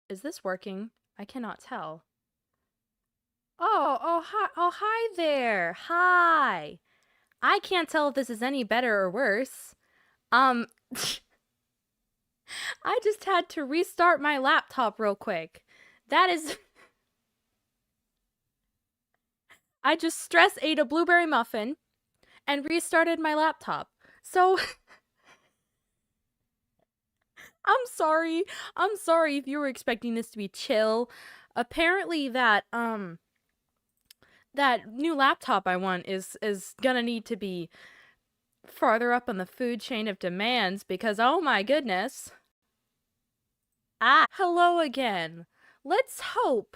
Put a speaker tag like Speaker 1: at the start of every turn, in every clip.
Speaker 1: Is this working? I cannot tell. Hi there. Hi. I can't tell if this is any better or worse. Um, I just had to restart my laptop real quick. That is, I just stress ate a blueberry muffin and restarted my laptop. So, I'm sorry. I'm sorry if you were expecting this to be chill. Apparently that new laptop I want is gonna need to be farther up on the food chain of demands because oh my goodness. Hello again. Let's hope.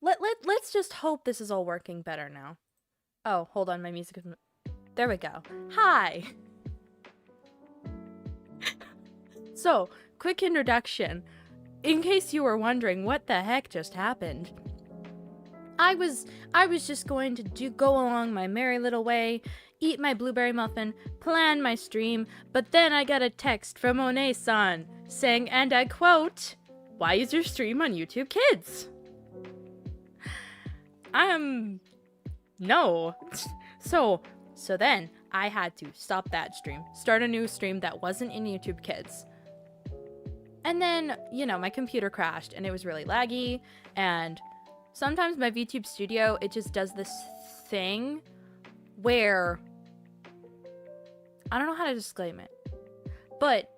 Speaker 1: Let's just hope this is all working better now. Oh, hold on, my music is... There we go. Hi. So, quick introduction. In case you were wondering what the heck just happened. I was just going to go along my merry little way, eat my blueberry muffin, plan my stream, but then I got a text from One-san saying, and I quote, "Why is your stream on YouTube Kids?" No. So then I had to stop that stream, start a new stream that wasn't in YouTube Kids. And then, you know, my computer crashed and it was really laggy, and sometimes my VTube Studio, it just does this thing where I don't know how to disclaim it, but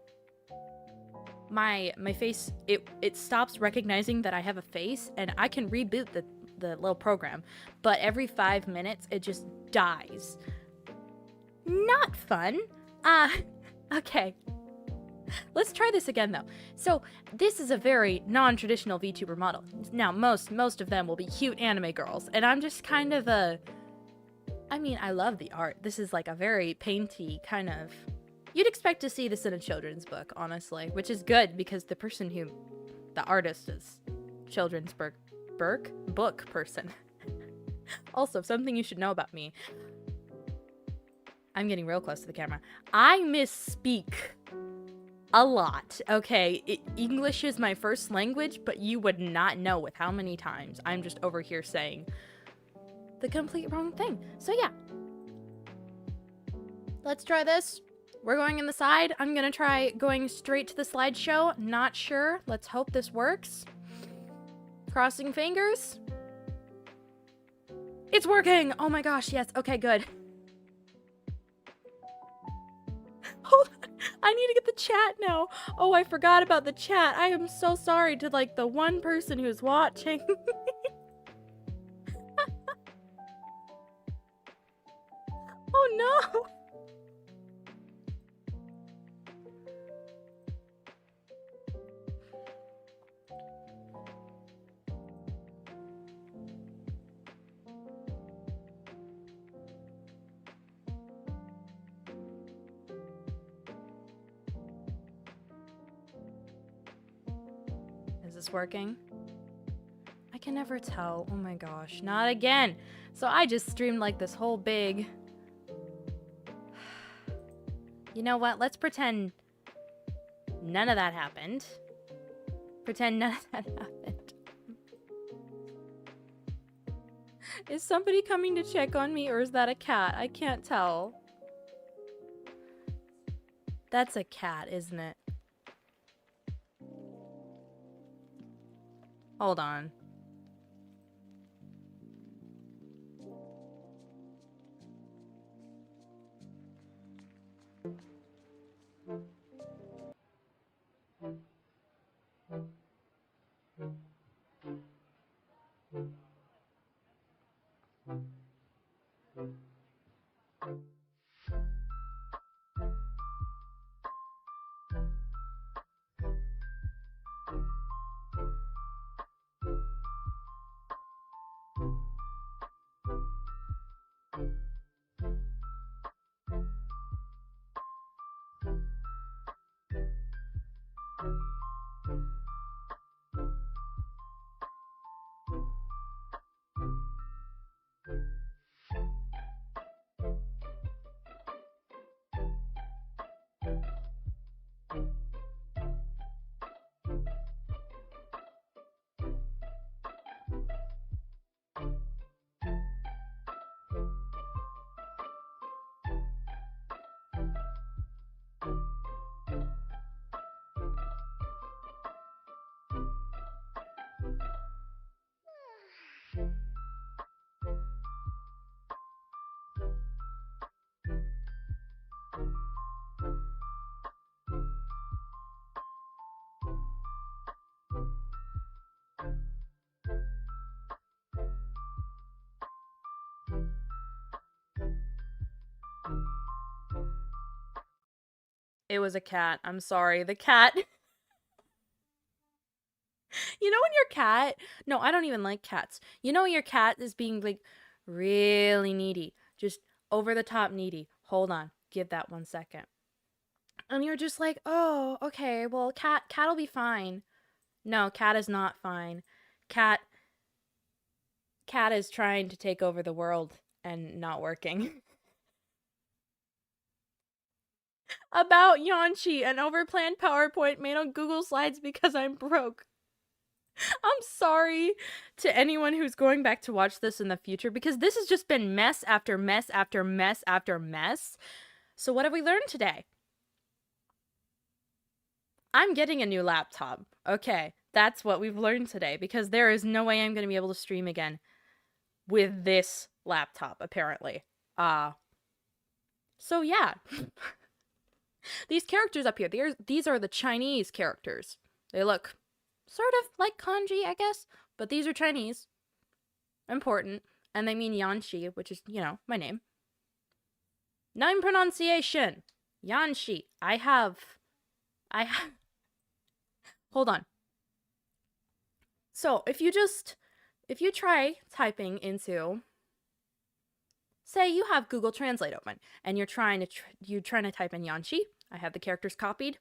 Speaker 1: my face, it stops recognizing that I have a face, and I can reboot the little program, but every 5 minutes it just dies. Not fun. Okay. Let's try this again though. So this is a very non-traditional VTuber model. Now most of them will be cute anime girls, and I'm just kind of I mean, I love the art. This is like a very painty kind of... You'd expect to see this in a children's book, honestly, which is good because the artist is children's book person. Also, something you should know about me. I'm getting real close to the camera. I misspeak a lot, okay? English is my first language, but you would not know with how many times I'm just over here saying the complete wrong thing. So yeah. Let's try this. We're going in the side. I'm gonna try going straight to the slideshow. Not sure. Let's hope this works. Crossing fingers. It's working! Oh my gosh, yes. Okay, good. Hold on. I need to get the chat now. Oh, I forgot about the chat. I am so sorry to, like, the one person who's watching. Oh, no. Is this working? I can never tell. Oh my gosh, not again. So I just streamed like this whole big... You know what? Let's pretend none of that happened. Pretend none of that happened. Is somebody coming to check on me, or is that a cat? I can't tell. That's a cat, isn't it? Hold on. It was a cat. I'm sorry. The cat. You know when your cat. No, I don't even like cats. You know when your cat is being like really needy. Just over the top needy. Hold on. Give that 1 second. And you're just like, oh, okay, well, cat'll be fine. No, cat is not fine. Cat cat is trying to take over the world and not working. About Yanchi, an overplanned PowerPoint made on Google Slides because I'm broke. I'm sorry to anyone who's going back to watch this in the future because this has just been mess after mess after mess after mess. So what have we learned today? I'm getting a new laptop. Okay, that's what we've learned today because there is no way I'm going to be able to stream again with this laptop, apparently. So yeah. These characters up here, these are the Chinese characters. They look sort of like kanji, I guess, but these are Chinese. Important. And they mean Yanxi, which is, you know, my name. Name pronunciation. Yanxi. I have... Hold on. So, if you try typing into... Say you have Google Translate open, and you're trying to type in Yanxi. I have the characters copied.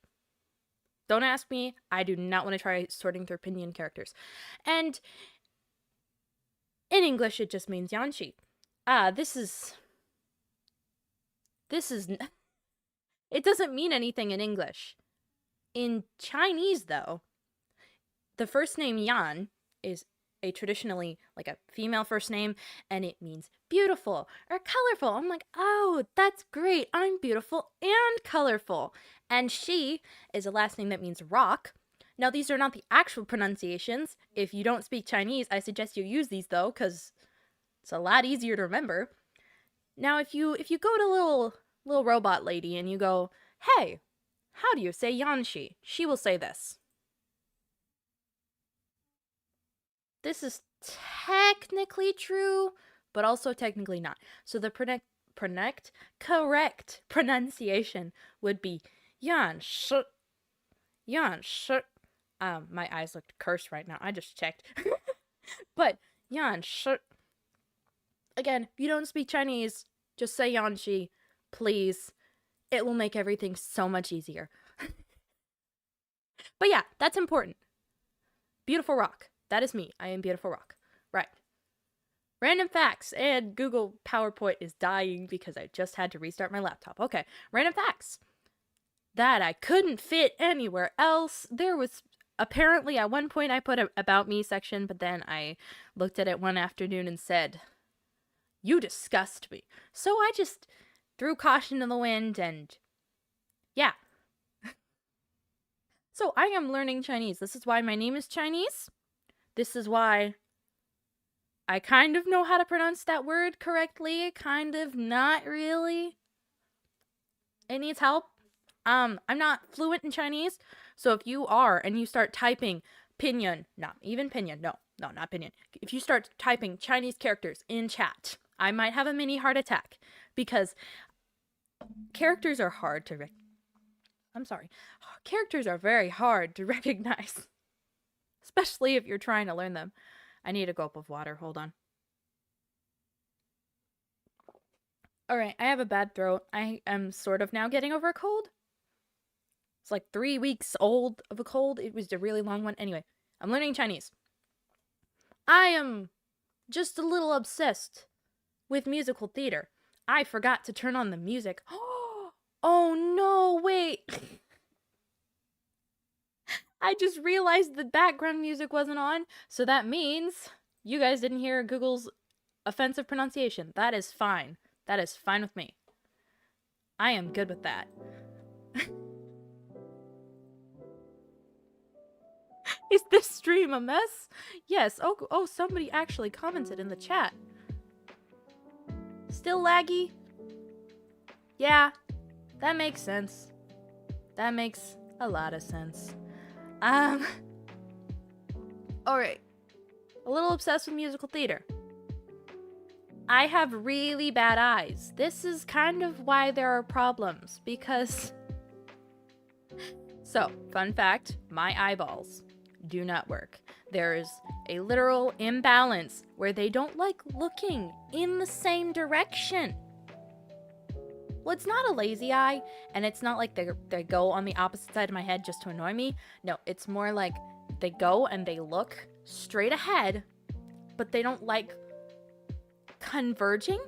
Speaker 1: Don't ask me. I do not want to try sorting through Pinyin characters. And in English, it just means Yanxi. This is... It doesn't mean anything in English. In Chinese, though, the first name Yan is a traditionally like a female first name, and it means beautiful or colorful. I'm like, oh, that's great. I'm beautiful and colorful. And she is a last name that means rock. Now, these are not the actual pronunciations. If you don't speak Chinese, I suggest you use these though, because it's a lot easier to remember. Now, if you go to little robot lady and you go, hey, how do you say Yanxi? She will say this. This is technically true, but also technically not. So the correct pronunciation would be Yanshi. Yanshi. My eyes look cursed right now. I just checked. But Yanshi. Again, if you don't speak Chinese, just say Yanxi, please. It will make everything so much easier. But yeah, that's important. Beautiful rock. That is me. I am beautiful rock. Right. Random facts. And Google PowerPoint is dying because I just had to restart my laptop. Okay. Random facts. That I couldn't fit anywhere else. There was apparently at one point I put an about me section, but then I looked at it one afternoon and said, you disgust me. So I just threw caution to the wind and yeah. So I am learning Chinese. This is why my name is Chinese. This is why I kind of know how to pronounce that word correctly. Kind of, not really. It needs help. I'm not fluent in Chinese. So if you are and you start typing Pinyin, not even Pinyin, no, not Pinyin. If you start typing Chinese characters in chat, I might have a mini heart attack because characters are hard to Characters are very hard to recognize. Especially if you're trying to learn them. I need a gulp of water. Hold on. Alright, I have a bad throat. I am sort of now getting over a cold. It's like 3 weeks old of a cold. It was a really long one. Anyway, I'm learning Chinese. I am just a little obsessed with musical theater. I forgot to turn on the music. Oh no, wait. I just realized the background music wasn't on, so that means you guys didn't hear Google's offensive pronunciation. That is fine. That is fine with me. I am good with that. Is this stream a mess? Yes. Oh, somebody actually commented in the chat. Still laggy? Yeah, that makes sense. That makes a lot of sense. Alright. A little obsessed with musical theater. I have really bad eyes. This is kind of why there are problems, because So, fun fact, my eyeballs do not work. There's a literal imbalance where they don't like looking in the same direction. Well, it's not a lazy eye, and it's not like they go on the opposite side of my head just to annoy me. No, it's more like they go and they look straight ahead, but they don't like converging.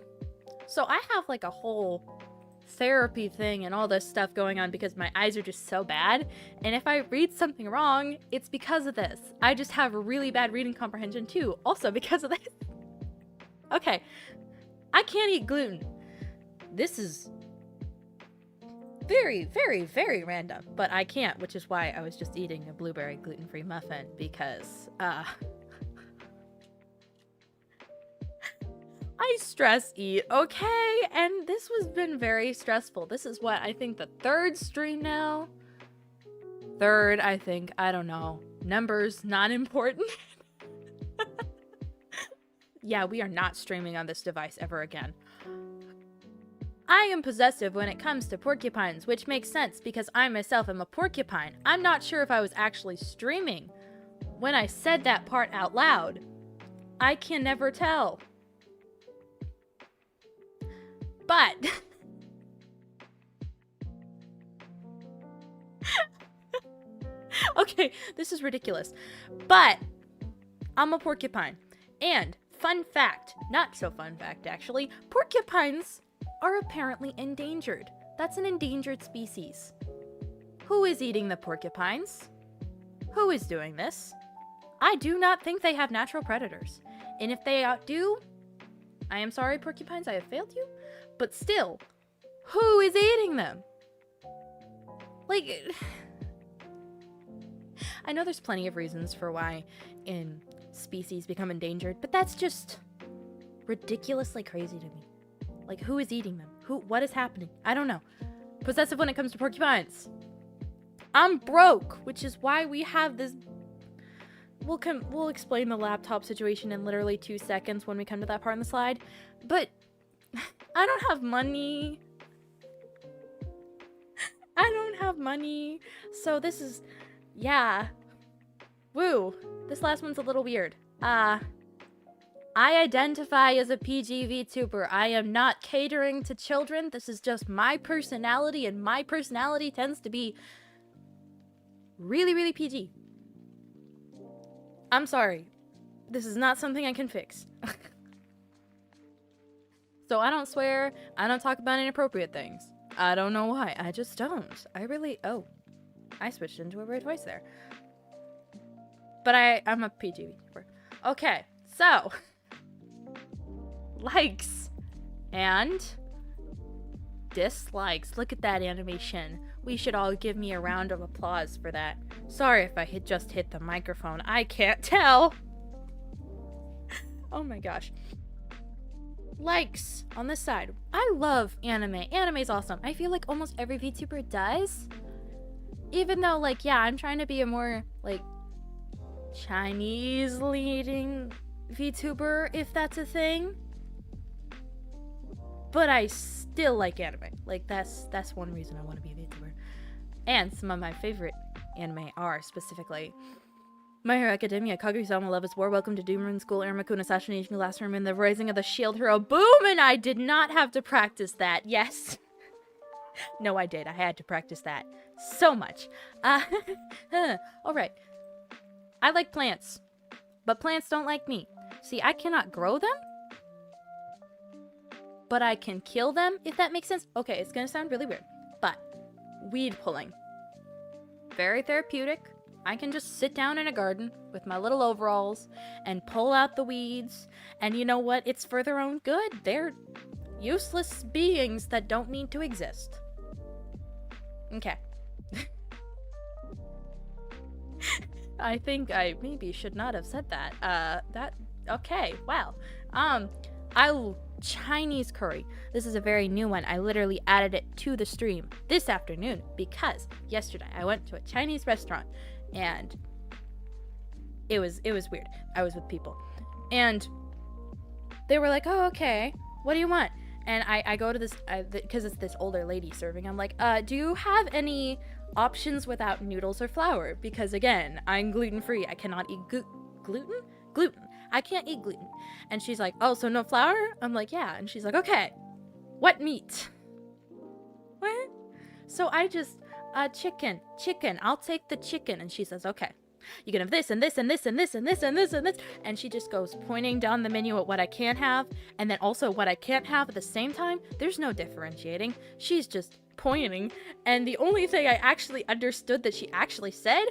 Speaker 1: So I have like a whole therapy thing and all this stuff going on because my eyes are just so bad. And if I read something wrong, it's because of this. I just have a really bad reading comprehension too, also because of this. Okay, I can't eat gluten. This is very, very, very random, but I can't, which is why I was just eating a blueberry gluten-free muffin because, I stress eat, okay? And this has been very stressful. This is what, I think the third stream now? Third, I think, I don't know. Numbers, not important. Yeah, we are not streaming on this device ever again. I am possessive when it comes to porcupines, which makes sense because I myself am a porcupine. I'm not sure if I was actually streaming when I said that part out loud. I can never tell. But okay, this is ridiculous. But I'm a porcupine. And fun fact, not so fun fact actually, porcupines are apparently endangered. That's an endangered species. Who is eating the porcupines? Who is doing this? I do not think they have natural predators. And if they do, I am sorry, porcupines, I have failed you. But still, who is eating them? Like, I know there's plenty of reasons for why in species become endangered, but that's just ridiculously crazy to me. Like, who is eating them? What is happening? I don't know. Possessive when it comes to porcupines. I'm broke, which is why we have this. We'll explain the laptop situation in literally 2 seconds when we come to that part in the slide. But I don't have money. I don't have money. So this is, yeah. Woo. This last one's a little weird. I identify as a PG VTuber. I am not catering to children. This is just my personality, and my personality tends to be really, really PG. I'm sorry. This is not something I can fix. So I don't swear. I don't talk about inappropriate things. I don't know why. I just don't. Oh. I switched into a weird voice there. But I'm a PG VTuber. Okay, so likes and dislikes. Look at that animation. We should all give me a round of applause for that. Sorry if I just hit the microphone. I can't tell. Oh my gosh. Likes on this side. I love anime. Anime's awesome. I feel like almost every VTuber does. Even though, like, yeah, I'm trying to be a more, like, Chinese leading VTuber, if that's a thing. But I still like anime. Like, that's one reason I want to be a VTuber. And some of my favorite anime are specifically My Hero Academia, Kaguya-sama, Love is War, Welcome to Doomrune School, Aramakun, Assassination Classroom, and The Rising of the Shield Hero. Boom! And I did not have to practice that. Yes. No, I did. I had to practice that so much. Alright. I like plants. But plants don't like me. See, I cannot grow them. But I can kill them, if that makes sense. Okay, it's gonna sound really weird. But weed pulling. Very therapeutic. I can just sit down in a garden with my little overalls and pull out the weeds. And you know what? It's for their own good. They're useless beings that don't need to exist. Okay. I think I maybe should not have said that. Okay, wow. Chinese curry. This is a very new one. I literally added it to the stream this afternoon because yesterday I went to a Chinese restaurant and it was weird. I was with people and they were like, oh, okay, what do you want? And I go to this, because it's this older lady serving. I'm like, do you have any options without noodles or flour, because again, I'm gluten-free. I cannot eat gluten? Gluten. I can't eat gluten. And she's like, oh, so no flour? I'm like, yeah. And she's like, okay, what meat? What? So I just, chicken. I'll take the chicken. And she says, okay, you can have this and this and this and this and this and this and this. And she just goes pointing down the menu at what I can't have, and then also what I can't have at the same time. There's no differentiating. She's just pointing. And the only thing I actually understood that she actually said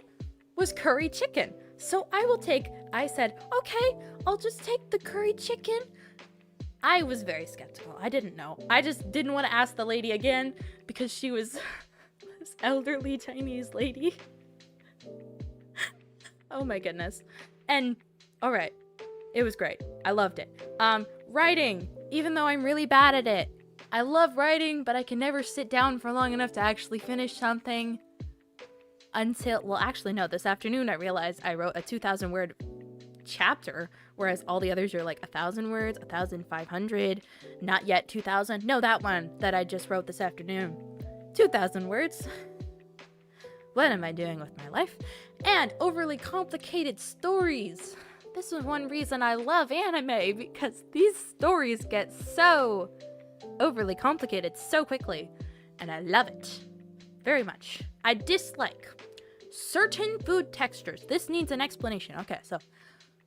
Speaker 1: was curry chicken. So I said, okay, I'll just take the curry chicken. I was very skeptical. I didn't know. I just didn't want to ask the lady again because she was this elderly Chinese lady. Oh my goodness. And all right, it was great. I loved it. Writing, even though I'm really bad at it. I love writing, but I can never sit down for long enough to actually finish something. Well, actually, no, this afternoon I realized I wrote a 2,000 word chapter, whereas all the others are like 1,000 words, 1,500, not yet 2,000. No, that one that I just wrote this afternoon. 2,000 words. What am I doing with my life? And overly complicated stories. This is one reason I love anime, because these stories get so overly complicated so quickly, and I love it very much. I dislike certain food textures. This needs an explanation. Okay, so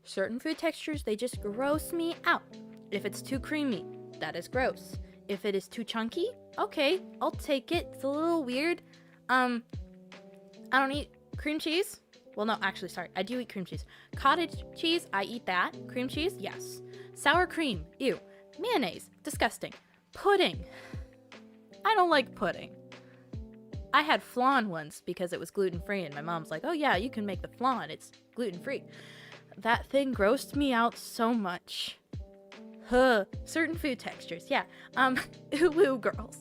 Speaker 1: certain food textures, they just gross me out. If it's too creamy, that is gross. If it is too chunky, okay, I'll take it. It's a little weird. I don't eat cream cheese. Well, no, actually, sorry. I do eat cream cheese. Cottage cheese, I eat that. Cream cheese, yes. Sour cream, ew. Mayonnaise, disgusting. Pudding. I don't like pudding. I had flan once because it was gluten-free, and my mom's like, oh yeah, you can make the flan. It's gluten-free. That thing grossed me out so much. Certain food textures, yeah. Ooh, girls.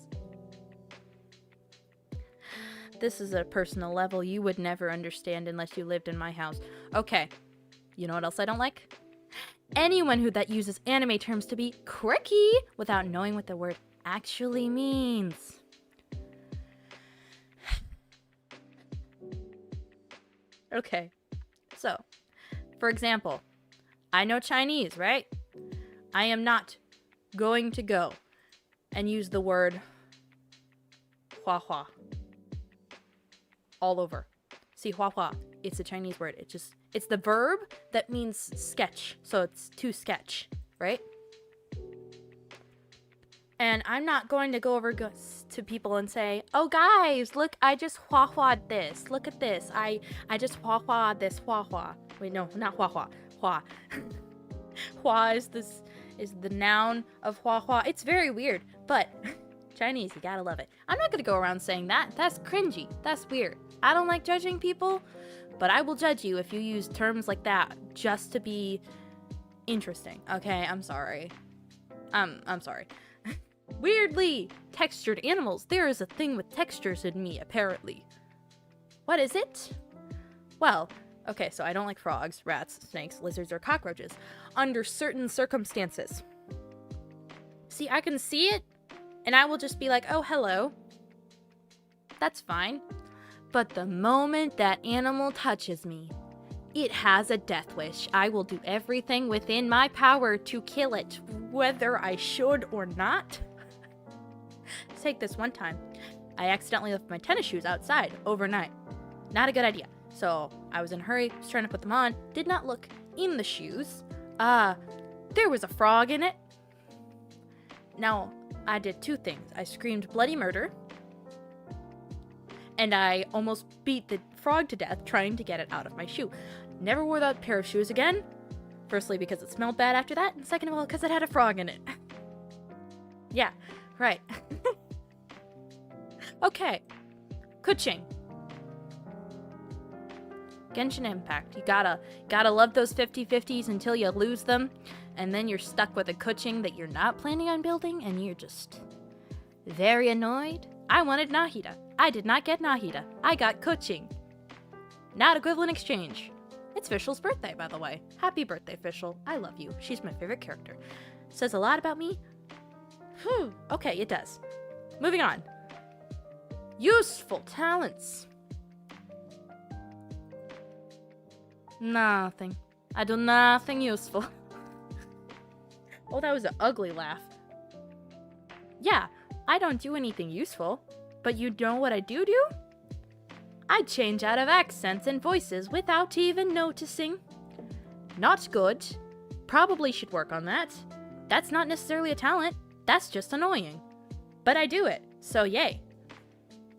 Speaker 1: This is a personal level you would never understand unless you lived in my house. Okay, you know what else I don't like? Anyone that uses anime terms to be quirky without knowing what the word actually means. Okay, so, for example, I know Chinese, right? I am not going to go and use the word hua hua all over. See, hua hua, it's a Chinese word. It's the verb that means sketch. So it's to sketch, right? And I'm not going to go over to people and say, oh guys, look, I just hua hua'd this. Look at this. I just hua hua'd this hua hua. Wait, no, not hua hua. Hua. Hua is the noun of hua hua. It's very weird, but Chinese, you gotta love it. I'm not gonna go around saying that. That's cringy. That's weird. I don't like judging people, but I will judge you if you use terms like that just to be interesting. Okay, I'm sorry. I'm sorry. Weirdly textured animals. There is a thing with textures in me, apparently. What is it? Well, okay, so I don't like frogs, rats, snakes, lizards, or cockroaches under certain circumstances. See, I can see it, and I will just be like, oh, hello. That's fine. But the moment that animal touches me, it has a death wish. I will do everything within my power to kill it, whether I should or not. Take this one time. I accidentally left my tennis shoes outside overnight. Not a good idea. So I was in a hurry, was trying to put them on, did not look in the shoes. There was a frog in it. Now, I did two things. I screamed bloody murder, and I almost beat the frog to death trying to get it out of my shoe. Never wore that pair of shoes again. Firstly, because it smelled bad after that, and second of all, because it had a frog in it. Yeah, right. Okay. Kuching. Genshin Impact. You gotta love those 50/50s until you lose them, and then you're stuck with a kuching that you're not planning on building, and you're just very annoyed. I wanted Nahida. I did not get Nahida. I got kuching. Not equivalent exchange. It's Fischl's birthday, by the way. Happy birthday, Fischl. I love you. She's my favorite character. Says a lot about me. Okay, it does. Moving on. Useful talents. Nothing. I do nothing useful. Oh, that was an ugly laugh. Yeah, I don't do anything useful. But you know what I do? I change out of accents and voices without even noticing. Not good. Probably should work on that. That's not necessarily a talent. That's just annoying. But I do it, so yay.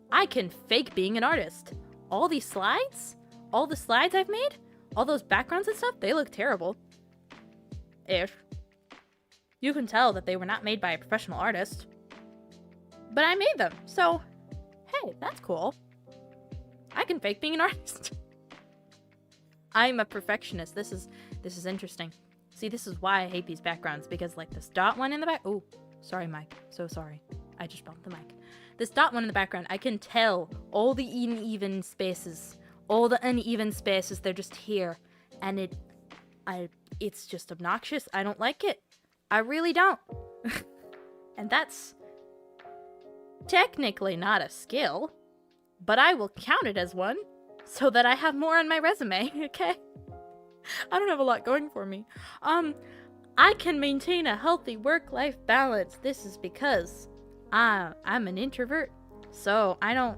Speaker 1: I can fake being an artist. All these slides? All the slides I've made? All those backgrounds and stuff? They look terrible. Ish. You can tell that they were not made by a professional artist. But I made them, so hey, that's cool. I can fake being an artist. I'm a perfectionist. This is interesting. See, this is why I hate these backgrounds, because like this dot one in the back. Oh, sorry, Mike. So sorry. I just bumped the mic. This dot one in the background, I can tell all the uneven spaces. All the uneven spaces, they're just here. And it's just obnoxious. I don't like it. I really don't. And that's technically not a skill, but I will count it as one so that I have more on my resume, okay? I don't have a lot going for me. I can maintain a healthy work-life balance. This is because I'm an introvert, so I don't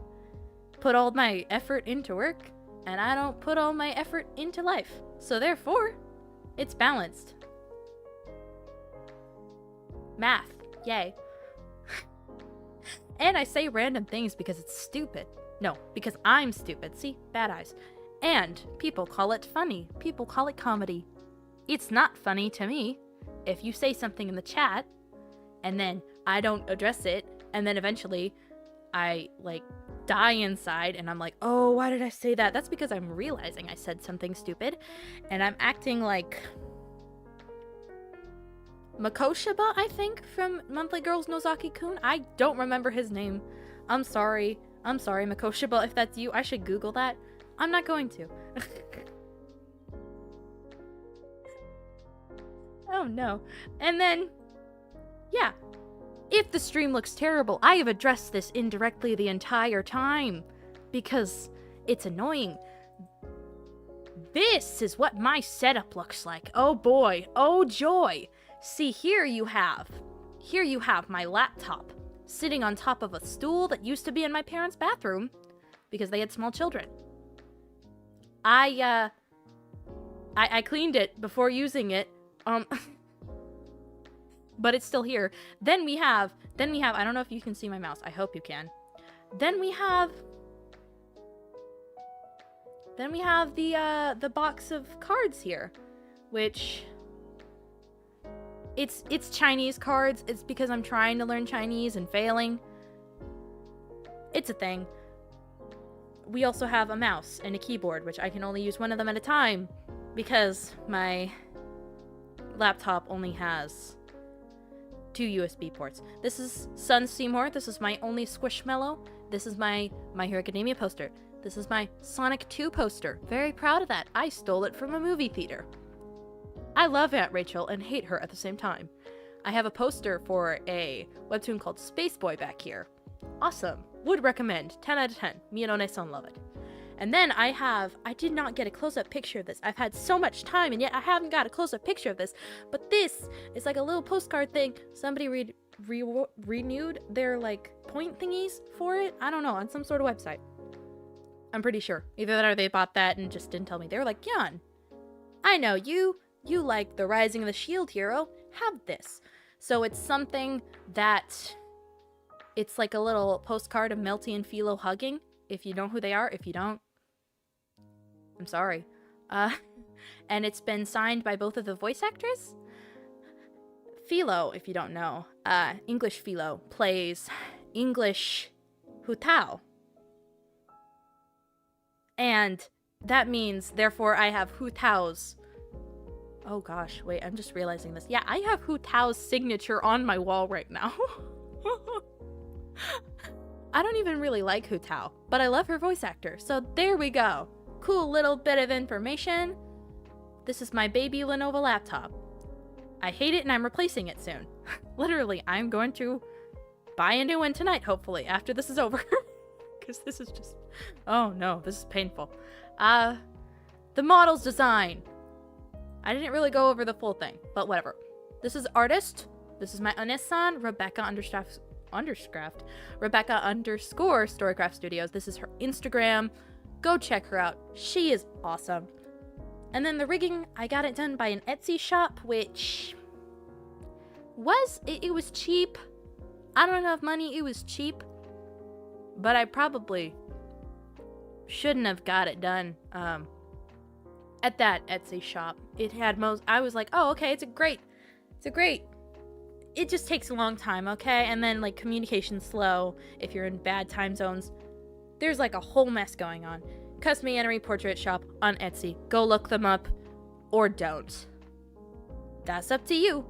Speaker 1: put all my effort into work, and I don't put all my effort into life. So therefore, it's balanced. Math, yay. And I say random things because it's stupid. No, because I'm stupid. See? Bad eyes. And people call it funny. People call it comedy. It's not funny to me. If you say something in the chat, and then I don't address it, and then eventually I, like, die inside, and I'm like, oh, why did I say that? That's because I'm realizing I said something stupid, and I'm acting like Makoshiba, I think, from Monthly Girls Nozaki-kun. I don't remember his name. I'm sorry. I'm sorry, Makoshiba, if that's you. I should Google that. I'm not going to. Oh, no. And then, yeah. If the stream looks terrible, I have addressed this indirectly the entire time. Because it's annoying. This is what my setup looks like. Oh boy. Oh joy. See, here you have my laptop sitting on top of a stool that used to be in my parents' bathroom because they had small children. I cleaned it before using it. But it's still here. Then we have, I don't know if you can see my mouse. I hope you can. Then we have the box of cards here, which it's Chinese cards. It's because I'm trying to learn Chinese and failing. It's a thing. We also have a mouse and a keyboard, which I can only use one of them at a time because my laptop only has 2 USB ports. This is Sun Seymour. This is my only Squishmallow. This is my My Hero Academia poster. This is my Sonic 2 poster. Very proud of that. I stole it from a movie theater. I love Aunt Rachel and hate her at the same time. I have a poster for a webtoon called Space Boy back here. Awesome. Would recommend. 10 out of 10. Me and One-san love it. And then I did not get a close-up picture of this. I've had so much time, and yet I haven't got a close-up picture of this. But this is like a little postcard thing. Somebody renewed their, like, point thingies for it. I don't know, on some sort of website. I'm pretty sure. Either that or they bought that and just didn't tell me. They were like, Yan, I know you like the Rising of the Shield hero. Have this. So it's something that... It's like a little postcard of Melty and Philo hugging. If you know who they are. If you don't, I'm sorry. And it's been signed by both of the voice actors. Philo, if you don't know, English Philo plays English Hu Tao. And that means, therefore, I have Hu Tao's... Oh gosh, wait, I'm just realizing this. Yeah, I have Hu Tao's signature on my wall right now. I don't even really like Hu Tao, but I love her voice actor, so there we go. Cool little bit of information. This is my baby Lenovo laptop. I hate it and I'm replacing it soon. Literally, I'm going to buy a new one tonight, hopefully, after this is over. Because this is just... Oh no, this is painful. The The model's design. I didn't really go over the full thing, but whatever. This is artist. This is my Unissan, Rebecca _ Storycraft Studios. This is her Instagram. Go check her out. She is awesome. And then the rigging, I got it done by an Etsy shop, which was, it was cheap. I don't have enough money. It was cheap. But I probably shouldn't have got it done at that Etsy shop. It had I was like, oh, okay, it's a great, it just takes a long time, okay? And then, like, communication's slow if you're in bad time zones. There's, like, a whole mess going on. Custom Anime Portrait Shop on Etsy. Go look them up, or don't. That's up to you.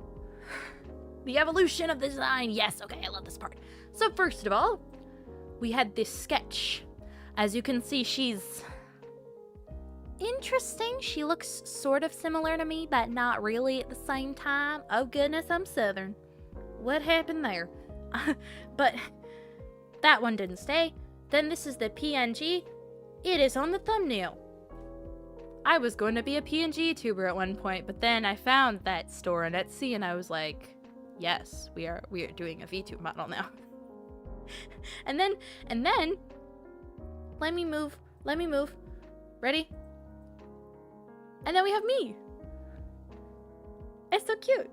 Speaker 1: The evolution of the design. Yes, okay, I love this part. So first of all, we had this sketch. As you can see, she's interesting. She looks sort of similar to me, but not really at the same time. Oh goodness, I'm Southern. What happened there? But that one didn't stay. Then this is the PNG. It is on the thumbnail. I was going to be a PNG YouTuber at one point, but then I found that store on Etsy and I was like, yes, we are doing a VTube model now. and then let me move. Ready? And then we have me. It's so cute.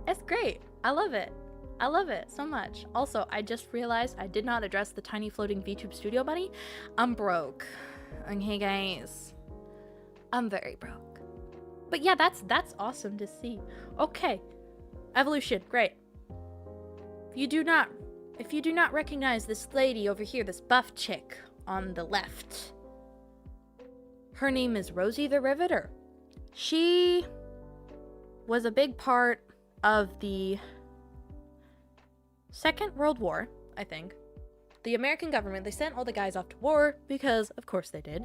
Speaker 1: It's great. I love it. I love it so much. Also, I just realized I did not address the tiny floating VTube studio bunny. I'm broke. Okay, guys. I'm very broke. But yeah, that's awesome to see. Okay. Evolution. Great. If you do not recognize this lady over here, this buff chick on the left, her name is Rosie the Riveter. She was a big part of the Second World War, I think. The American government, they sent all the guys off to war because, of course, they did.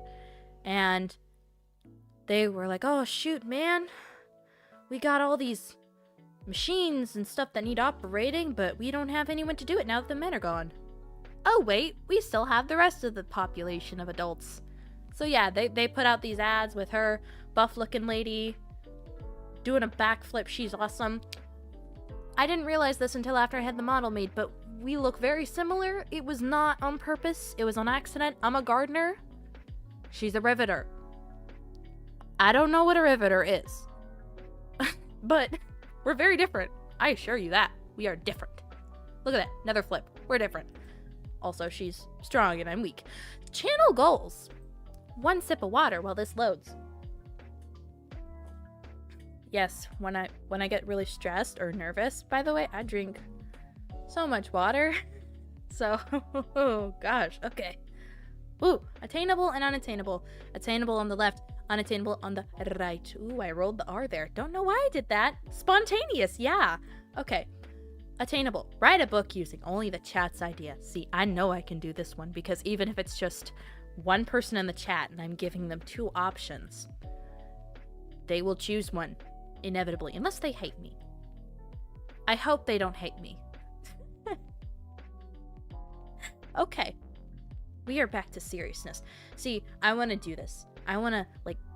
Speaker 1: And they were like, oh, shoot, man. We got all these machines and stuff that need operating, but we don't have anyone to do it now that the men are gone. Oh, wait, we still have the rest of the population of adults. So yeah, they put out these ads with her, buff-looking lady, doing a backflip. She's awesome. I didn't realize this until after I had the model made, but we look very similar. It was not on purpose. It was on accident. I'm a gardener. She's a riveter. I don't know what a riveter is. But we're very different. I assure you that. We are different. Look at that. Another flip. We're different. Also, she's strong and I'm weak. Channel goals. 1 sip of water while this loads. Yes, when I get really stressed or nervous, by the way, I drink so much water. So, oh gosh, okay. Ooh, attainable and unattainable. Attainable on the left, unattainable on the right. Ooh, I rolled the R there. Don't know why I did that. Spontaneous, yeah. Okay. Attainable. Write a book using only the chat's idea. See, I know I can do this one because even if it's just one person in the chat and I'm giving them 2 options, they will choose one, inevitably, unless they hate me. I hope they don't hate me. Okay. We are back to seriousness. See, I want to do this. I want to,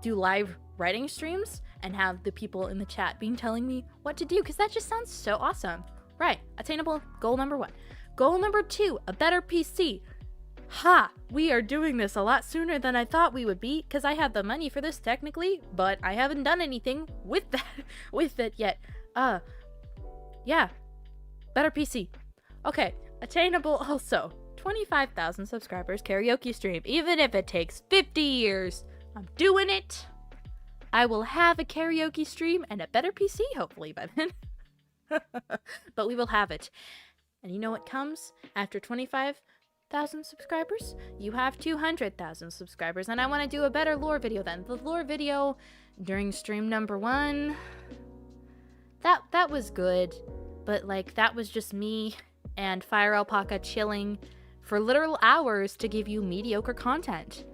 Speaker 1: do live writing streams and have the people in the chat telling me what to do, because that just sounds so awesome. Right. Attainable. Goal number 1. Goal number 2, a better PC. Ha! We are doing this a lot sooner than I thought we would be, because I have the money for this technically, but I haven't done anything with it yet. Yeah. Better PC. Okay. Attainable also. 25,000 subscribers karaoke stream. Even if it takes 50 years, I'm doing it. I will have a karaoke stream and a better PC, hopefully, by then. But we will have it. And you know what comes after 25,000 subscribers? You have 200,000 subscribers, and I want to do a better lore video then. The lore video during stream number 1, that was good, but that was just me and Fire Alpaca chilling for literal hours to give you mediocre content.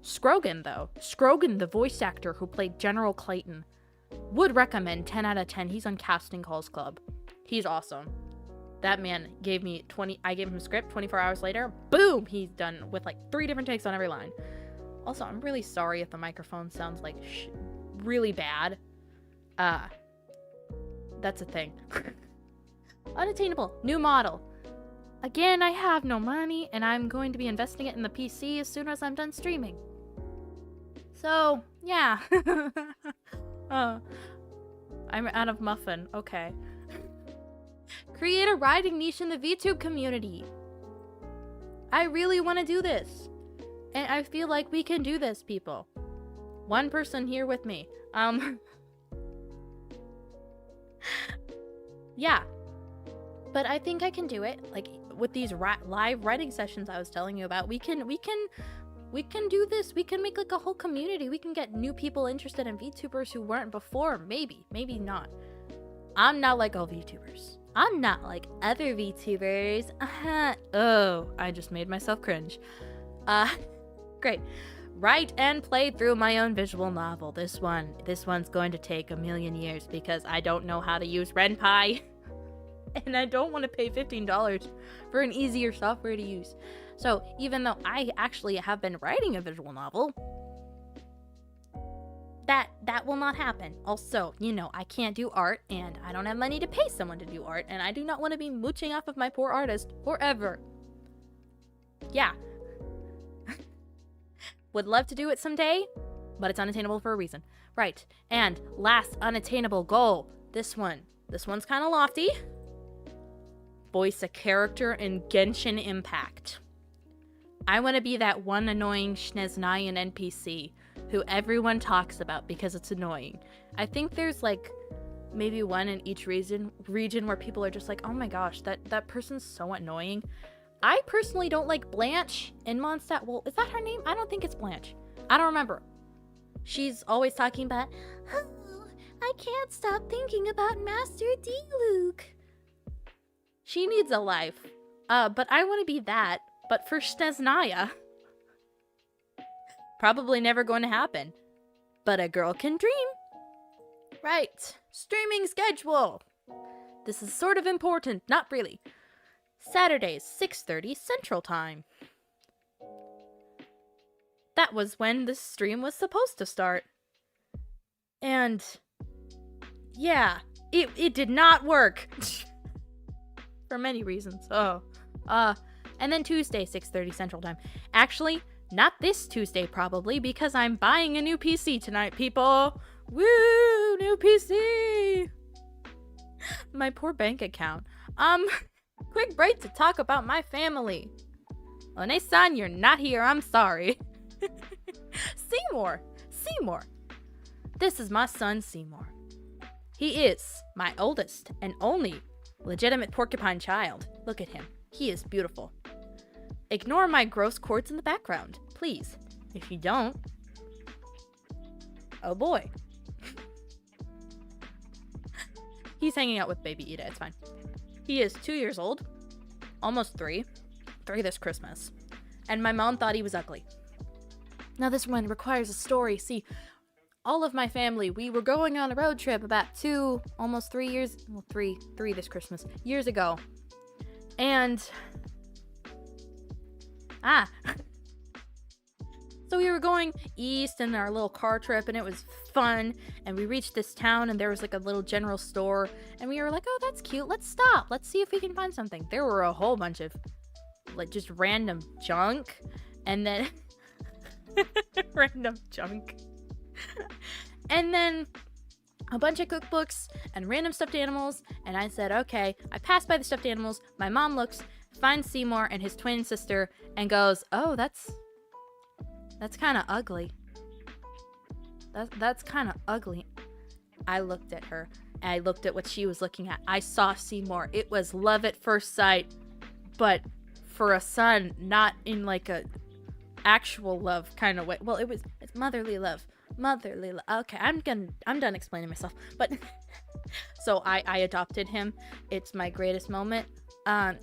Speaker 1: Scrogan, though. Scrogan, the voice actor who played General Clayton, would recommend 10 out of 10. He's on Casting Calls Club. He's awesome. That man gave me I gave him a script 24 hours later. Boom! He's done with 3 different takes on every line. Also, I'm really sorry if the microphone sounds like really bad. That's a thing. Unattainable. New model. Again, I have no money, and I'm going to be investing it in the PC as soon as I'm done streaming. So, yeah. I'm out of muffin. Okay. Create a writing niche in the VTube community. I really want to do this. And I feel like we can do this, people. One person here with me. Yeah. But I think I can do it. Like, with these live writing sessions I was telling you about, we can do this. We can make like a whole community. We can get new people interested in VTubers who weren't before. Maybe not. I'm not like all VTubers. I'm not like other VTubers. Oh, I just made myself cringe. Great. Write and play through my own visual novel. This one's going to take a million years because I don't know how to use RenPy. And I don't want to pay $15 for an easier software to use. So even though I actually have been writing a visual novel, that will not happen. Also, I can't do art, and I don't have money to pay someone to do art, and I do not want to be mooching off of my poor artist forever. Yeah. Would love to do it someday, but it's unattainable for a reason. Right. And last unattainable goal. This one's kind of lofty. Voice a character in Genshin Impact. I want to be that one annoying Schneznayan NPC who everyone talks about because it's annoying. I think there's like maybe one in each region where people are just like, oh my gosh, that person's so annoying. I personally don't like Blanche in Mondstadt. Well, is that her name? I don't think it's Blanche. I don't remember. She's always talking about, oh, I can't stop thinking about Master D-Luke. She needs a life. But I want to be that, but for Schneznaya. Probably never going to happen. But a girl can dream. Right. Streaming schedule. This is sort of important. Not really. Saturdays, 6:30 Central Time. That was when the stream was supposed to start. And yeah, it did not work. For many reasons. And then Tuesday, 6:30 Central Time. Actually, not this Tuesday probably, because I'm buying a new PC tonight, people. Woo, new PC. My poor bank account. Quick break to talk about my family. One-san, you're not here. I'm sorry. Seymour. This is my son, Seymour. He is my oldest and only legitimate porcupine child. Look at him. He is beautiful. Ignore my gross chords in the background, please. If you don't... oh boy. He's hanging out with baby Ida. It's fine. He is 2 years old. Almost 3. 3 this Christmas. And my mom thought he was ugly. Now this one requires a story. See, all of my family, we were going on a road trip about 3 years, well, three this Christmas, years ago. And, so we were going east in our little car trip, and it was fun, and we reached this town, and there was like a little general store, and we were like, oh, that's cute, let's stop, let's see if we can find something. There were a whole bunch of, like, just random junk, and then, random junk. And then a bunch of cookbooks and random stuffed animals, and I said, okay. I passed by the stuffed animals. My mom looks, finds Seymour and his twin sister, and goes, oh, that's kind of ugly. That's kind of ugly. I looked at her. I looked at what she was looking at. I saw Seymour. It was love at first sight, but for a son, not in like a actual love kind of way. Well, it's motherly love. Okay, I'm done explaining myself. But so I adopted him. It's my greatest moment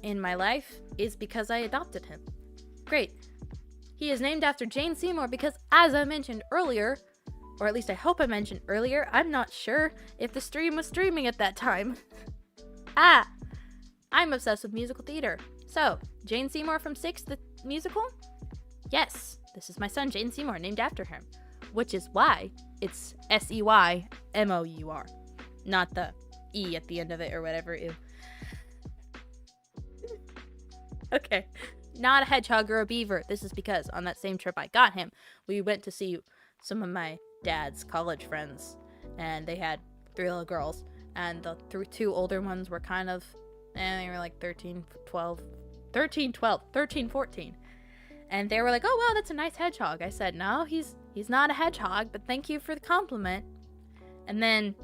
Speaker 1: in my life is because I adopted him. Great. He is named after Jane Seymour because, as I mentioned earlier, or at least I hope I mentioned earlier, I'm not sure if the stream was streaming at that time. I'm obsessed with musical theater. So, Jane Seymour from Six, the musical? Yes, This is my son, Jaden Seymour, named after him. Which is why it's Seymour. Not the E at the end of it or whatever. Ew. Okay. Not a hedgehog or a beaver. This is because on that same trip I got him, we went to see some of my dad's college friends. And they had 3 little girls. And the 2 older ones were kind of, they were like 13, 14. And they were like, oh, wow, that's a nice hedgehog. I said, no, he's not a hedgehog, but thank you for the compliment. And then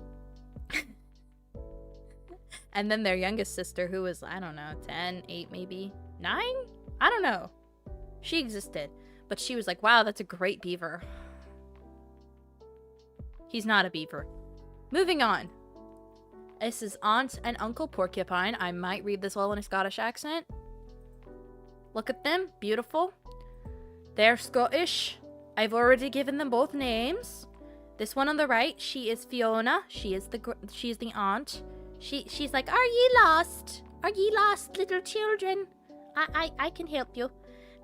Speaker 1: their youngest sister, who was, I don't know, 10, 8 maybe, 9? I don't know. She existed. But she was like, wow, that's a great beaver. He's not a beaver. Moving on. This is Aunt and Uncle Porcupine. I might read this all in a Scottish accent. Look at them. Beautiful. They're Scottish. I've already given them both names. This one on the right, she is Fiona. She is the aunt. She's like, are ye lost? Are ye lost, little children? I can help you.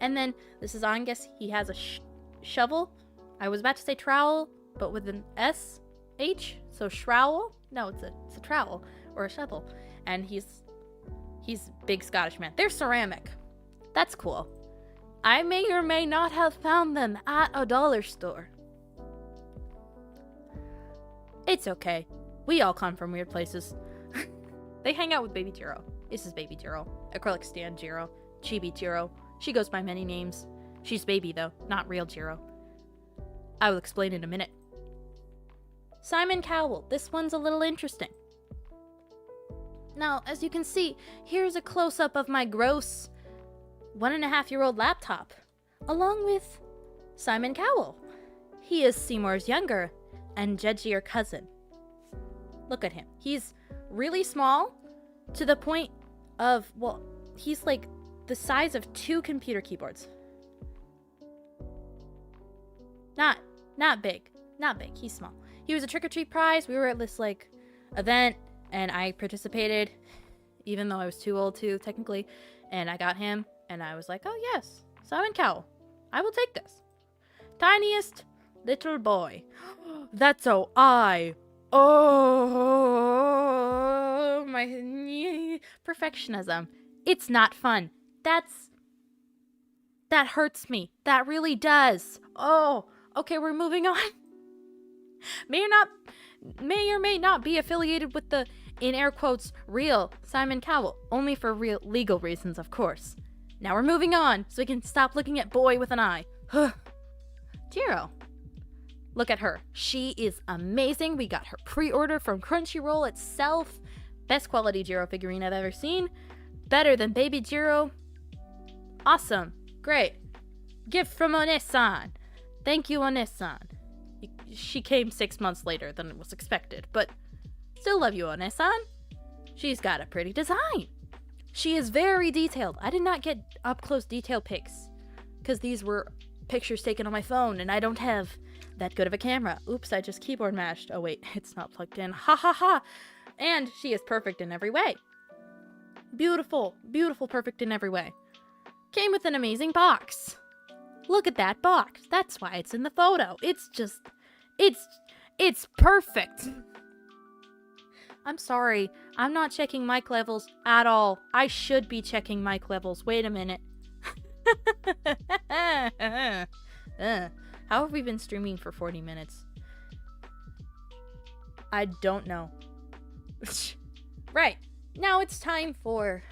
Speaker 1: And then this is Angus. He has a shovel. I was about to say trowel, but with an S-H. So shrowel? No, it's a trowel or a shovel. And he's big Scottish man. They're ceramic. That's cool. I may or may not have found them at a dollar store. It's okay. We all come from weird places. They hang out with Baby Jiro. This is Baby Jiro. Acrylic stand Jiro. Chibi Jiro. She goes by many names. She's Baby though, not real Jiro. I will explain in a minute. Simon Cowell. This one's a little interesting. Now, as you can see, here's a close-up of my gross 1.5-year-old laptop, along with Simon Cowell. He is Seymour's younger and judgier cousin. Look at him. He's really small to the point of, well, he's like the size of 2 computer keyboards. Not big. Not big. He's small. He was a trick-or-treat prize. We were at this like event and I participated, even though I was too old to technically, and I got him and I was like, oh yes, Simon Cowell. I will take this. Tiniest little boy. That's oh my perfectionism. It's not fun. That hurts me. That really does. Oh, okay, we're moving on. May or may not be affiliated with the, in air quotes, real Simon Cowell. Only for real legal reasons, of course. Now we're moving on, so we can stop looking at boy with an eye. Jiro. Look at her. She is amazing. We got her pre-order from Crunchyroll itself. Best quality Jiro figurine I've ever seen. Better than Baby Jiro. Awesome. Great. Gift from One-san. Thank you, One-san. She came 6 months later than it was expected, but still love you, One-san. She's got a pretty design. She is very detailed. I did not get up-close detailed pics because these were pictures taken on my phone and I don't have that good of a camera. Oops, I just keyboard mashed. Oh wait, it's not plugged in. Ha ha ha. And she is perfect in every way. Beautiful, beautiful, perfect in every way. Came with an amazing box. Look at that box. That's why it's in the photo. It's just, it's perfect. I'm sorry. I'm not checking mic levels at all. I should be checking mic levels. Wait a minute. How have we been streaming for 40 minutes? I don't know. Right. Now it's time for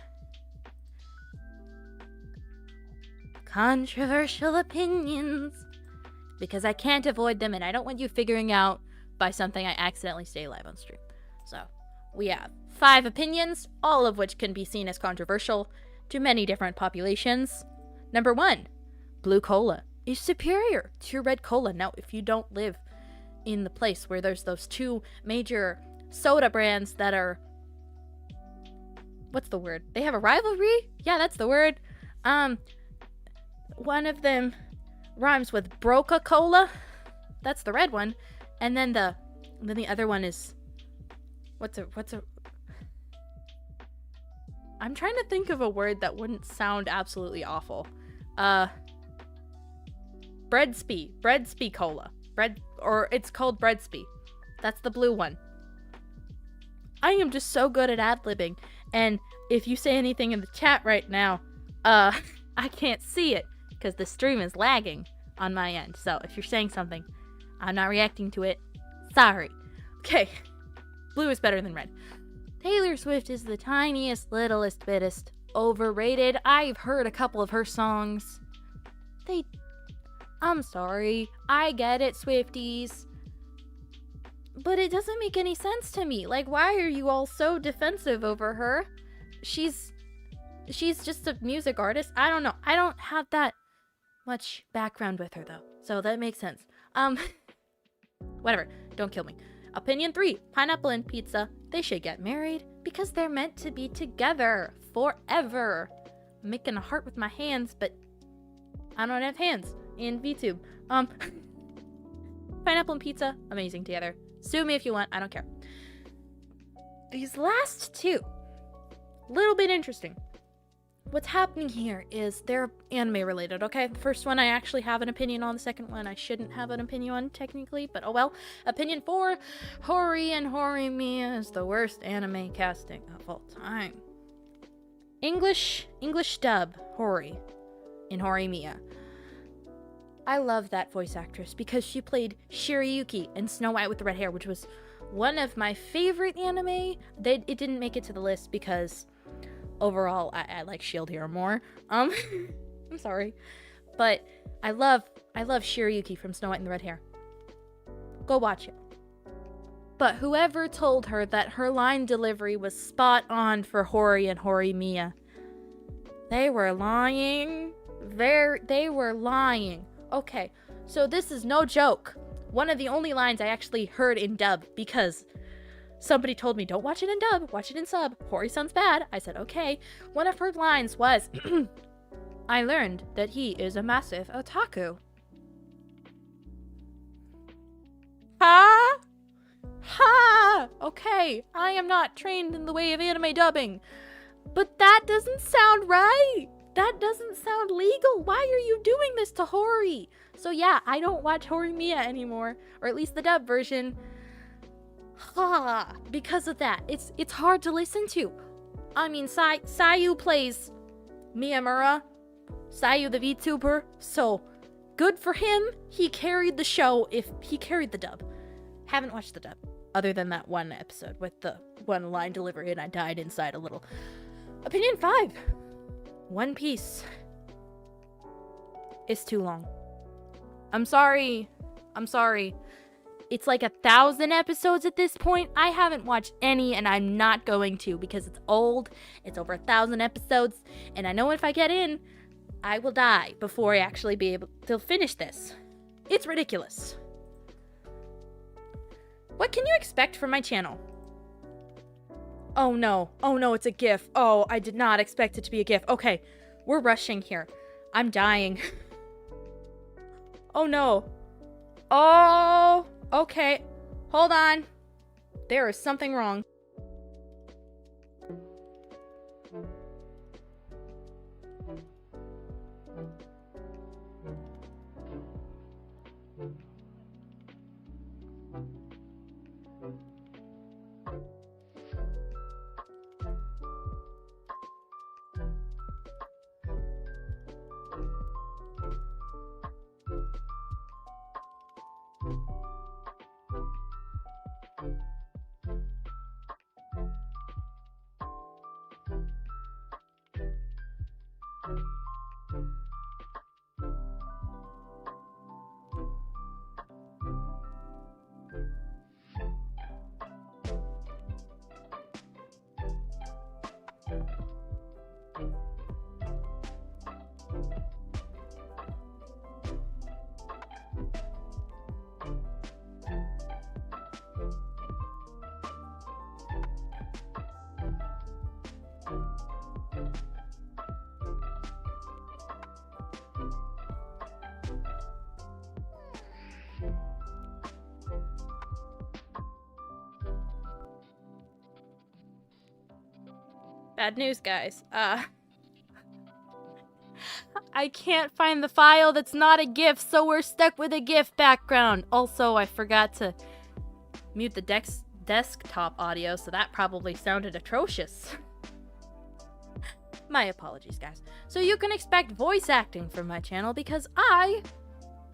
Speaker 1: controversial opinions. Because I can't avoid them and I don't want you figuring out by something I accidentally say live on stream. So, we have 5 opinions, all of which can be seen as controversial to many different populations. Number 1, blue cola is superior to red cola. Now, if you don't live in the place where there's those 2 major soda brands that are, what's the word? They have a rivalry? Yeah, that's the word. One of them rhymes with Broca-Cola. That's the red one. And then the other one is, what's a I'm trying to think of a word that wouldn't sound absolutely awful. Breadspy Cola. Or it's called Breadspy. That's the blue one. I am just so good at ad-libbing, and if you say anything in the chat right now, I can't see it, because the stream is lagging on my end, so if you're saying something, I'm not reacting to it. Sorry. Okay. Blue is better than red. Taylor Swift is the tiniest, littlest, bittest. Overrated. I've heard a couple of her songs. I'm sorry. I get it, Swifties. But it doesn't make any sense to me. Like, why are you all so defensive over her? She's just a music artist. I don't know. I don't have that much background with her, though. So that makes sense. Whatever. Don't kill me. Opinion 3. Pineapple and pizza. They should get married because they're meant to be together forever. I'm making a heart with my hands, but I don't have hands in VTube. Pineapple and pizza, amazing together. Sue me if you want, I don't care. These last two, little bit interesting. What's happening here is they're anime related, okay? The first one I actually have an opinion on. The second one I shouldn't have an opinion on, technically, but oh well. Opinion 4, Hori and Horimiya is the worst anime casting of all time. English dub, Hori in Horimiya. I love that voice actress because she played Shirayuki in Snow White with the red hair, which was one of my favorite anime. It didn't make it to the list because overall I like Shield Hero more. I'm sorry. But I love Shirayuki from Snow White and the Red Hair. Go watch it. But whoever told her that her line delivery was spot on for Hori and Horimiya, they were lying. They were lying. Okay, so this is no joke. One of the only lines I actually heard in dub because somebody told me, don't watch it in dub, watch it in sub. Hori sounds bad. I said, okay. One of her lines was, I learned that he is a massive otaku. Ha? Ha! Okay, I am not trained in the way of anime dubbing. But that doesn't sound right. That doesn't sound legal. Why are you doing this to Hori? So yeah, I don't watch Horimiya anymore, or at least the dub version. Because of that. It's hard to listen to. I mean, Sayu plays Miyamura, Sayu the VTuber, so good for him. He carried the show if he carried the dub. Haven't watched the dub, other than that one episode with the one line delivery and I died inside a little. Opinion 5. One Piece is too long. I'm sorry. It's like 1,000 episodes at this point. I haven't watched any and I'm not going to because it's old. It's over 1,000 episodes. And I know if I get in, I will die before I actually be able to finish this. It's ridiculous. What can you expect from my channel? Oh no, it's a GIF. Oh, I did not expect it to be a GIF. Okay, we're rushing here. I'm dying. Oh no. Oh, okay. Hold on. There is something wrong. Bad news, guys. I can't find the file that's not a GIF, so we're stuck with a GIF background. Also, I forgot to mute the desktop audio, so that probably sounded atrocious. My apologies, guys. So you can expect voice acting from my channel because I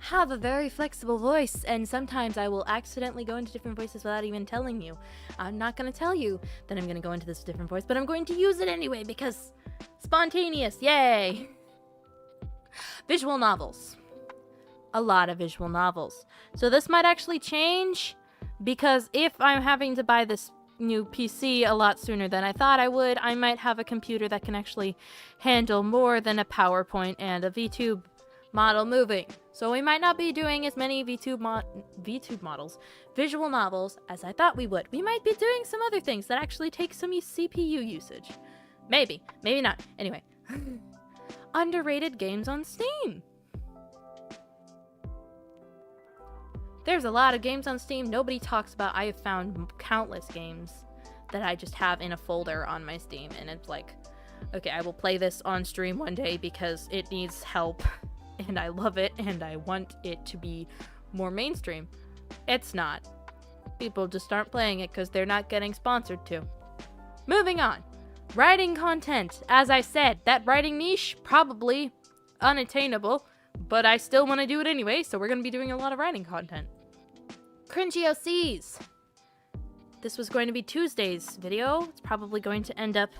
Speaker 1: have a very flexible voice, and sometimes I will accidentally go into different voices without even telling you. I'm not going to tell you that I'm going to go into this different voice, but I'm going to use it anyway because spontaneous, yay! Visual novels. A lot of visual novels. So this might actually change because if I'm having to buy this new PC a lot sooner than I thought I would, I might have a computer that can actually handle more than a PowerPoint and a VTube model moving. So we might not be doing as many VTube models, visual novels, as I thought we would. We might be doing some other things that actually take some CPU usage. Maybe, maybe not. Anyway, underrated games on Steam. There's a lot of games on Steam nobody talks about. I have found countless games that I just have in a folder on my Steam, and it's like, okay, I will play this on stream one day because it needs help, and I love it, and I want it to be more mainstream. It's not. People just aren't playing it because they're not getting sponsored to. Moving on. Writing content. As I said, that writing niche, probably unattainable, but I still want to do it anyway, so we're going to be doing a lot of writing content. Cringy OCs. This was going to be Tuesday's video. It's probably going to end up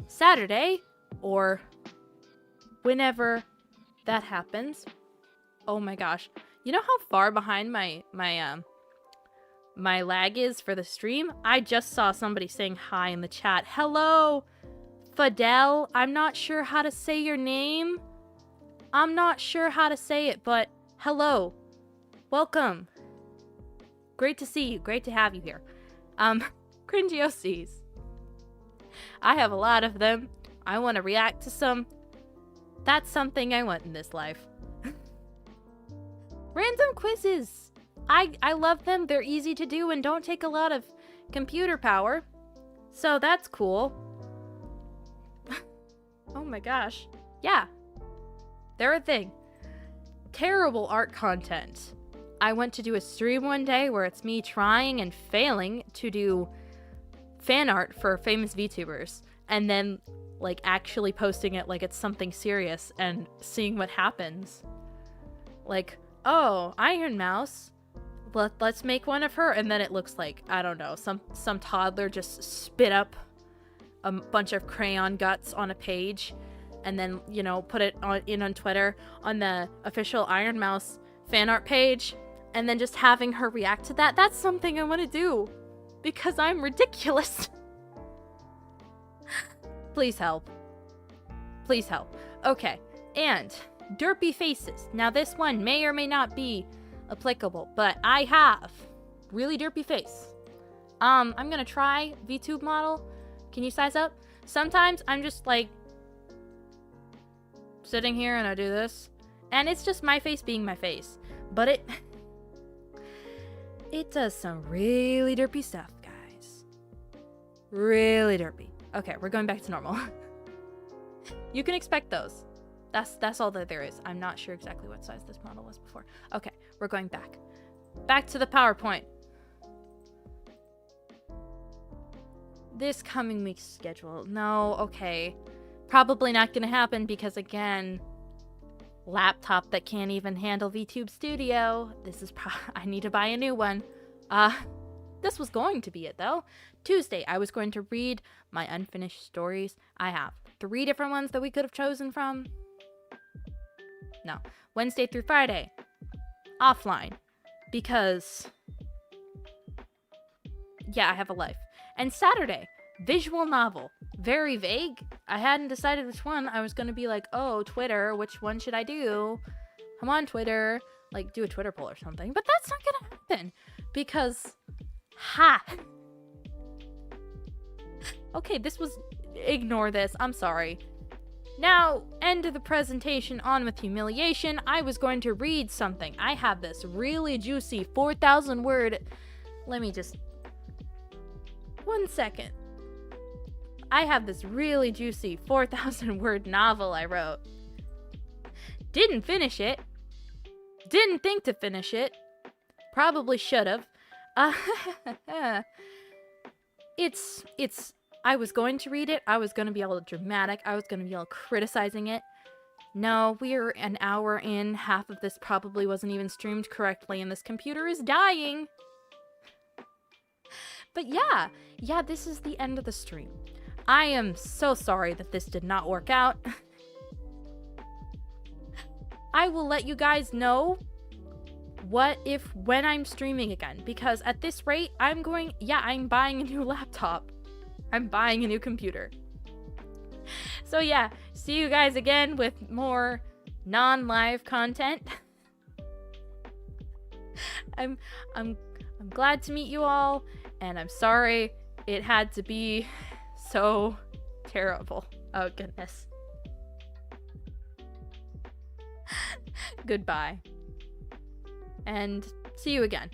Speaker 1: Saturday, or whenever that happens. Oh my gosh. You know how far behind my lag is for the stream? I just saw somebody saying hi in the chat. Hello, Fidel. I'm not sure how to say your name. I'm not sure how to say it, but hello. Welcome. Great to see you. Great to have you here. Cringy OCs. I have a lot of them. I want to react to some. That's something I want in this life. Random quizzes. I love them. They're easy to do and don't take a lot of computer power. So that's cool. Oh my gosh. Yeah. They're a thing. Terrible art content. I went to do a stream one day where it's me trying and failing to do fan art for famous VTubers, and then like actually posting it like it's something serious and seeing what happens. Like, oh, Iron Mouse, let's make one of her, and then it looks like, I don't know, some toddler just spit up a bunch of crayon guts on a page, and then, you know, put it on Twitter on the official Iron Mouse fan art page, and then just having her react to that. That's something I want to do because I'm ridiculous. Please help. Please help. Okay, and derpy faces. Now this one may or may not be applicable, but I have really derpy face. I'm gonna try VTube model. Can you size up? Sometimes I'm just like sitting here and I do this, and it's just my face being my face, but it does some really derpy stuff, guys. Really derpy. Okay, we're going back to normal. You can expect those. That's all that there is. I'm not sure exactly what size this model was before. Okay, we're going back. Back to the PowerPoint. This coming week's schedule. No, okay. Probably not gonna happen because, again, laptop that can't even handle VTube Studio. This is I need to buy a new one. This was going to be it though. Tuesday, I was going to read my unfinished stories. I have 3 different ones that we could have chosen from. No. Wednesday through Friday, offline, because yeah, I have a life. And Saturday, visual novel. Very vague. I hadn't decided which one. I was going to be like, oh, Twitter, which one should I do? Come on, Twitter. Like, do a Twitter poll or something. But that's not going to happen. Because, okay, this was... Ignore this. I'm sorry. Now, end of the presentation, on with humiliation. I was going to read something. I have this really juicy 4,000 word... Let me just... 1 second. I have this really juicy 4,000 word novel I wrote Didn't finish it. Didn't think to finish it. Probably should have. It's I was going to read it. I was going to be all dramatic. I was going to be all criticizing it. No, we're an hour in. Half of this probably wasn't even streamed correctly, and this computer is dying. But yeah, this is the end of the stream. I am so sorry that this did not work out. I will let you guys know when I'm streaming again, because at this rate, I'm buying a new laptop. I'm buying a new computer. So yeah, see you guys again with more non-live content. I'm glad to meet you all, and I'm sorry it had to be so terrible. Oh goodness. Goodbye. And see you again.